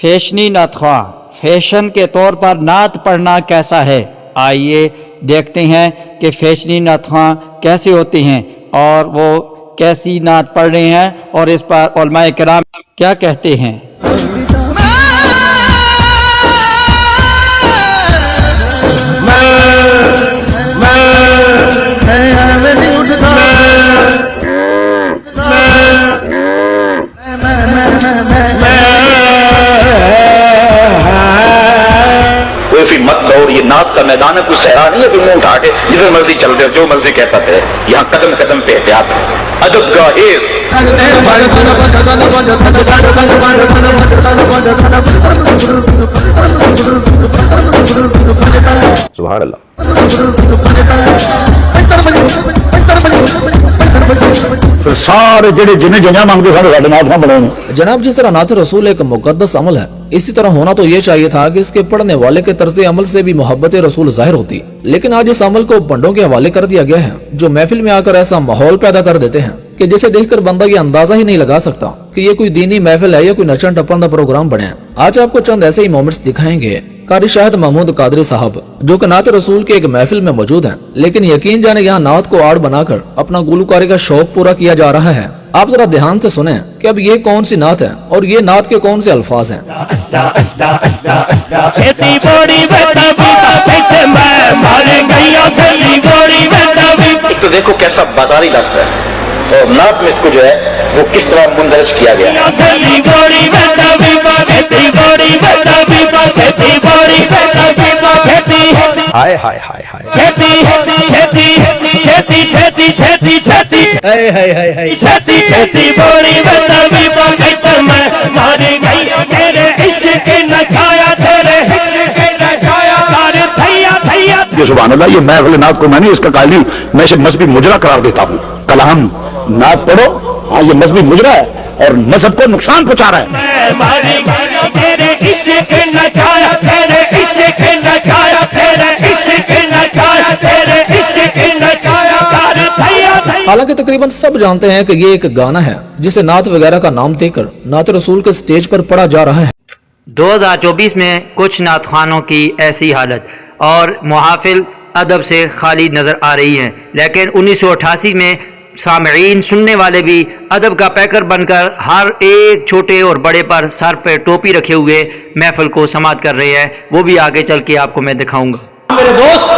فیشنی نعت خواں فیشن کے طور پر نعت پڑھنا کیسا ہے؟ آئیے دیکھتے ہیں کہ فیشنی نعت خواں کیسے ہوتے ہیں اور وہ کیسی نعت پڑھ رہے ہیں اور اس پر علماء کرام کیا کہتے ہیں۔ مت دور، یہ نعت کا میدان ہے، کوئی صحرا نہیں ہے کہ منہ اٹھا کے جدھر مرضی چلتے جو مرضی کہتا ہے۔ یہاں قدم قدم پہ احتیاط، ادب کا حیض۔ سبحان اللہ۔ پھر سارے جڑے جنہیں جنیا مانگتے سارے نعت بنے ہیں۔ جناب جس طرح نعت رسول ایک مقدس عمل ہے، اسی طرح ہونا تو یہ چاہیے تھا کہ اس کے پڑھنے والے کے طرز عمل سے بھی محبت رسول ظاہر ہوتی، لیکن آج اس عمل کو بنڈوں کے حوالے کر دیا گیا ہے جو محفل میں آ کر ایسا ماحول پیدا کر دیتے ہیں کہ جسے دیکھ کر بندہ یہ اندازہ ہی نہیں لگا سکتا کہ یہ کوئی دینی محفل ہے یا کوئی نچن ٹپن کا پروگرام بنے۔ آج آپ کو چند ایسے ہی مومنٹس دکھائیں گے۔ قاری شاہد محمود قادری صاحب جو کہ نعت رسول کے ایک محفل میں موجود ہیں، لیکن یقین جانے یہاں نعت کو آڑ بنا کر اپنا گلوکاری کا شوق پورا کیا جا رہا ہے۔ آپ ذرا دھیان سے سنیں کہ اب یہ کون سی نعت ہے اور یہ نعت کے کون سے الفاظ ہیں۔ ایک تو دیکھو کیسا بازاری لفظ ہے اور نعت میں اس کو جو ہے وہ کس طرح مندرج کیا گیا ہے۔ ہائے ہائے ہائے ہائے، سبحان اللہ۔ یہ محفل نعت کو میں نے اس کا قائل نہیں، میں اسے مذہبی مجرا قرار دیتا ہوں۔ کلام نعت پڑھو، ہاں یہ مذہبی مجرا ہے اور مذہب کو نقصان پہنچا رہا ہے۔ حالانکہ تقریباً سب جانتے ہیں کہ یہ ایک گانا ہے جسے نعت وغیرہ کا نام دے کر نعت رسول کے سٹیج پر پڑھا جا رہا ہے۔ 2024 میں کچھ نعت خوانوں کی ایسی حالت اور محافل ادب سے خالی نظر آ رہی ہیں، لیکن 1988 میں سامعین سننے والے بھی ادب کا پیکر بن کر ہر ایک چھوٹے اور بڑے پر سر پہ ٹوپی رکھے ہوئے محفل کو سماعت کر رہے ہیں۔ وہ بھی آگے چل کے آپ کو میں دکھاؤں گا۔ میرے دوست،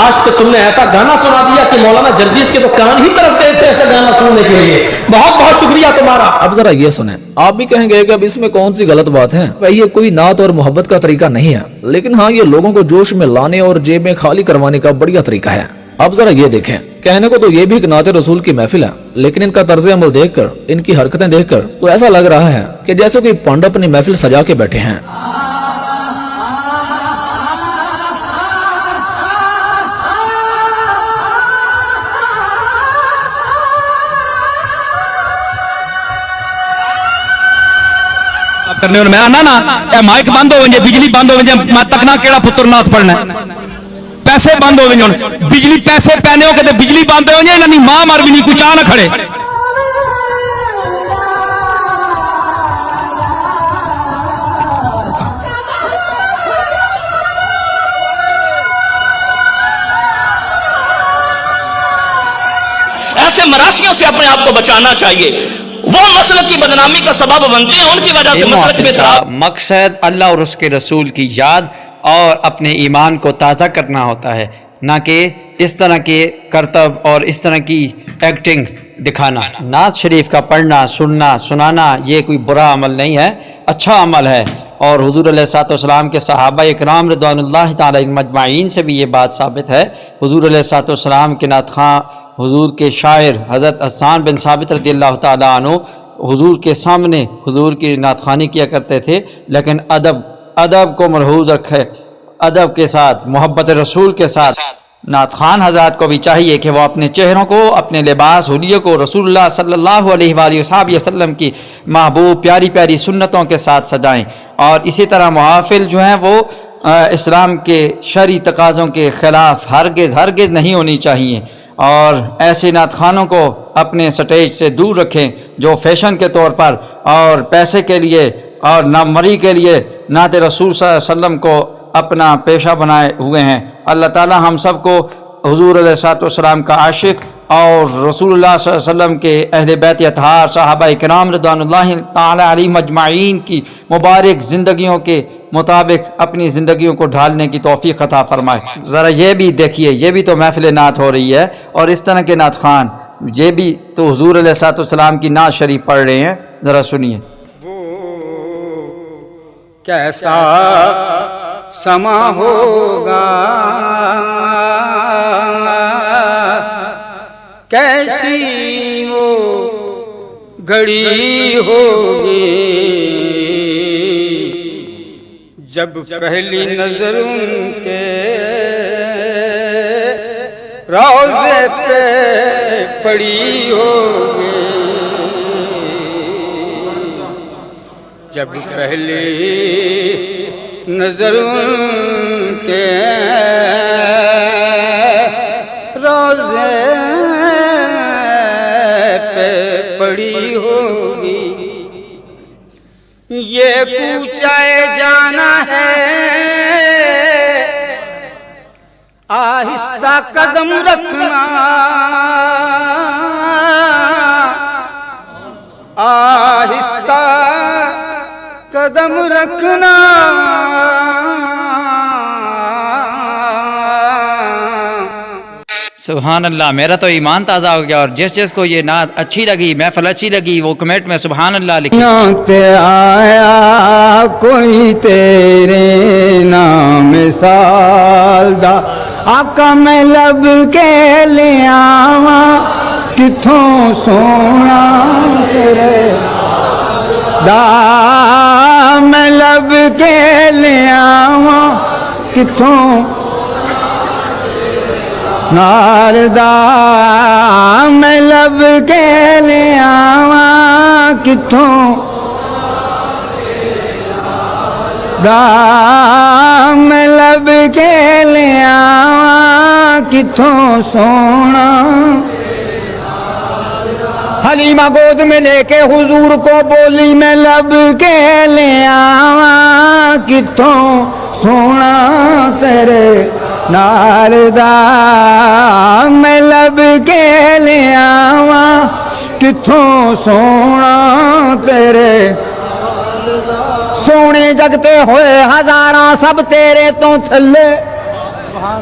آج تو تم نے ایسا گانا سنا دیا کہ مولانا جرجیس کے تو کان ہی ترس گئے تھے ایسا گانا سننے کے لیے۔ بہت بہت شکریہ تمہارا۔ اب ذرا یہ سنیں، آپ بھی کہیں گے کہ اب اس میں کون سی غلط بات ہے؟ یہ کوئی نعت اور محبت کا طریقہ نہیں ہے، لیکن ہاں یہ لوگوں کو جوش میں لانے اور جیب میں خالی کروانے کا بڑھیا طریقہ ہے۔ اب ذرا یہ دیکھیں، کہنے کو تو یہ بھی ایک نعت رسول کی محفل ہے، لیکن ان کا طرز عمل دیکھ کر، ان کی حرکتیں دیکھ کر تو ایسا لگ رہا ہے کہ جیسے کوئی پانڈ اپنی محفل سجا کے بیٹھے ہیں۔ کرنے میں آنا نا اے مائک بند ہو ونجے، بجلی بند ہو ونجے، میں تکنا کیڑا پتر نعت پڑھنا ہے، پیسے بند ہو ونجے، بجلی پیسے پینے ہو کہ بجلی بند ہو ونجے، انہیں ماں مر بھی نہیں کچھ آ نہ کھڑے۔ ایسے مراسیوں سے اپنے آپ کو بچانا چاہیے، وہ مسلک کی بدنامی کا سبب بنتے ہیں، ان کی وجہ سے مسلک میں خراب۔ مقصد اللہ اور اس کے رسول کی یاد اور اپنے ایمان کو تازہ کرنا ہوتا ہے، نہ کہ اس طرح کے کرتب اور اس طرح کی ایکٹنگ دکھانا۔ نعت شریف کا پڑھنا، سننا، سنانا یہ کوئی برا عمل نہیں ہے، اچھا عمل ہے، اور حضور علیہ الصلوۃ والسلام کے صحابہ اکرام رضوان اللہ تعالی مجمعین سے بھی یہ بات ثابت ہے۔ حضور علیہ الصلوۃ والسلام کے نعت خواں، حضور کے شاعر حضرت حسان بن ثابت رضی اللہ تعالیٰ عنہ حضور کے سامنے حضور کی نعت خوانی کیا کرتے تھے، لیکن ادب کو ملحوظ رکھے، ادب کے ساتھ، محبت رسول کے ساتھ نعت خوان حضرات کو بھی چاہیے کہ وہ اپنے چہروں کو، اپنے لباس حلیے کو رسول اللہ صلی اللہ علیہ وآلہ وسلم کی محبوب پیاری پیاری سنتوں کے ساتھ سجائیں، اور اسی طرح محافل جو ہیں وہ اسلام کے شرعی تقاضوں کے خلاف ہرگز نہیں ہونی چاہیے، اور ایسے نعت خوانوں کو اپنے سٹیج سے دور رکھیں جو فیشن کے طور پر اور پیسے کے لیے اور نہ مری کے لیے نعت رسول صلی اللہ علیہ وسلم کو اپنا پیشہ بنائے ہوئے ہیں۔ اللہ تعالی ہم سب کو حضور علیہ الصلوۃ والسلام کا عاشق اور رسول اللہ صلی اللہ علیہ وسلم کے اہل بیت اطہار صحابہ کرام رضوان اللہ تعالی علیہم اجمعین کی مبارک زندگیوں کے مطابق اپنی زندگیوں کو ڈھالنے کی توفیق عطا فرمائے۔ ذرا یہ بھی دیکھیے، یہ بھی تو محفل نعت ہو رہی ہے، اور اس طرح کے نعت خوان یہ بھی تو حضور علیہ الصلوۃ والسلام کی نعت شریف پڑھ رہے ہیں، ذرا سنیے۔ کیسا سما ہوگا، کیسی وہ گھڑی ہوگی، جب پہلی نظر ان کے روضے پہ پڑی ہوگی، جب پہلی نظر ان کے روضے پہ پڑی ہوگی، یہ کوچے جانا ہے، آہستہ قدم رکھنا، آہستہ قدم رکھنا، سبحان اللہ، میرا تو ایمان تازہ ہو گیا، اور جس جس کو یہ نعت اچھی لگی، محفل اچھی لگی، وہ کمنٹ میں سبحان اللہ لکھیں۔ تے آیا کوئی تیرے نام سال دا، آقا میں لب کے لے آواں کتھوں سونا تیرے دا، میں لب کے لے آواں کتھوں ناردا، میں لب کے لے آواں کتھوں دا، میں لب کے لے آواں کتھوں سونا، حلیمہ گود میں لے کے حضور کو بولی میں لب کے لے آواں کتھوں سونا تیرے ناردا، میں لب کے لے آواں کتھوں سونا تیرے، سونے جگتے ہوئے ہزاراں سب تیرے تو تھلے،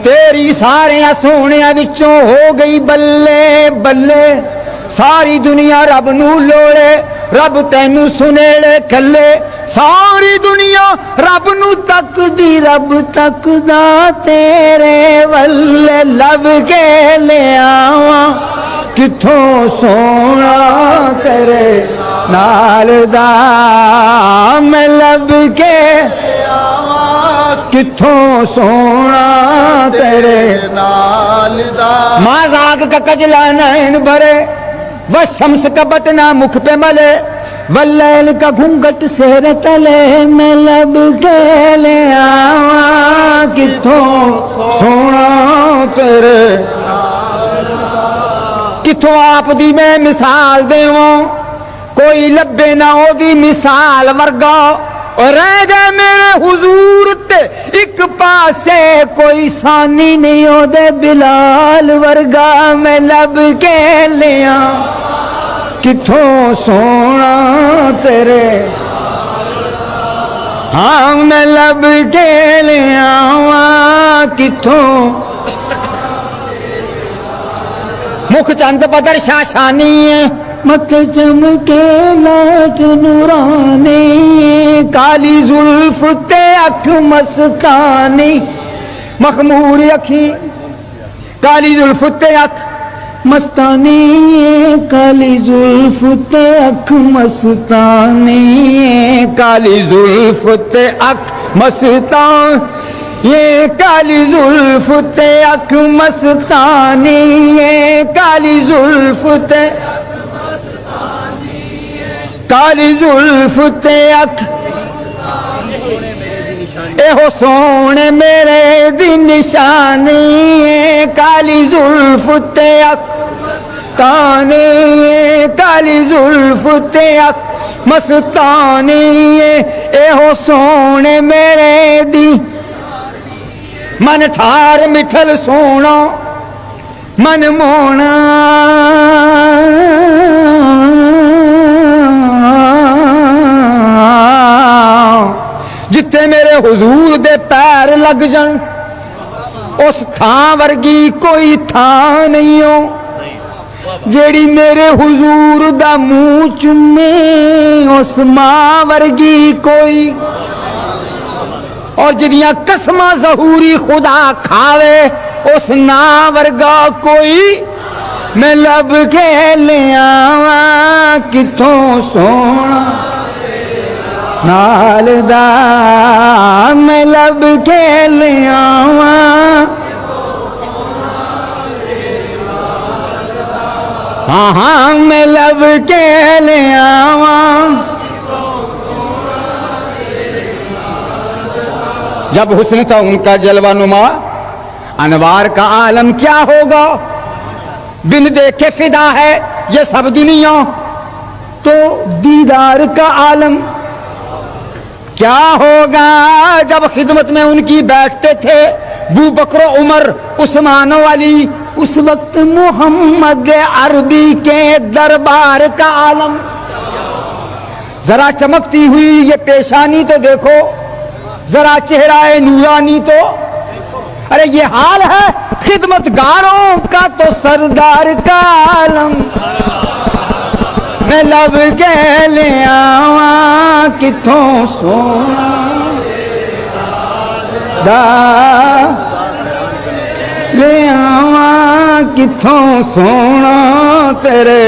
تیری ساریاں سونیاں وچوں ہو گئی بلے بلے، ساری دنیا رب نو لوڑے، رب تینو سنیڑے کھلے، ساری دنیا رب نو تک دی، رب تک دا تیرے ولے، لب کے لے آواں کتھوں سونا تیرے نال دا، میں لب کے لے آواں کتھوں سونا تیرے نال دا، ماں زاگ کا کجلا نین بھرے، وہ شمس کا بٹنا مکھ پہ ملے، واللیل کا گھونگھٹ سیر تلے، میں لب کے لے آواں کتھوں سونا تیرے، کتھوں آپ دی میں مثال دیواں، کوئی لبے نہ او دی مثال ورگا، اور رہ گئے میرے حضور تے ایک پاسے، کوئی ثانی نہیں او دے بلال ورگا، میں لب کے لیا کتھوں سونا تیرے، ہاں میں لب کے لیا کتھوں، مکھ چند بدر شاشانی ہے، مت چمکے لاٹ نورانی، کالی زلف تے اکھ مستانی، مخمور اکھی کالی زلف تے اکھ مستانی، کالی زلف تے اکھ مستانی، کالی زلف تے اکھ مستان، یہ کالی زلف تے اکھ مستانی، یہ کالی زلف تے کالی زلف تے اکھ، اے ہو سونے میرے دی نشانی، کالی زلف تے اکھ مستانی، کالی زلف تے اکھ مستانی، سونے میرے دی من ٹھار مٹھل سونا من مونا جتے میرے حضور دے پیر لگ جان اس تھان ورگی کوئی تھان نہیں ہو جیڑی میرے حضور دا منہ چومے اس ماں ورگی کوئی اور جدیاں قسماں ظہوری خدا کھاوے اس نا ورگا کوئی میں لب کے لے آواں کتوں سونا نال دا میں لب کے لے آواں ہاں ہاں میں لب کے لے آواں جب حسن تھا ان کا جلوہ نما انوار کا عالم کیا ہوگا بن دیکھے فدا ہے یہ سب دنیا تو دیدار کا عالم کیا ہوگا جب خدمت میں ان کی بیٹھتے تھے ابو بکر و عمر عثمان و علی اس وقت محمد عربی کے دربار کا عالم ذرا چمکتی ہوئی یہ پیشانی تو دیکھو ذرا چہرہ نورانی تو ارے یہ حال ہے خدمت گاروں کا تو سردار کا عالم میں لب کے لے آواں کتوں سونا دا لے آواں کتوں سونا تیرے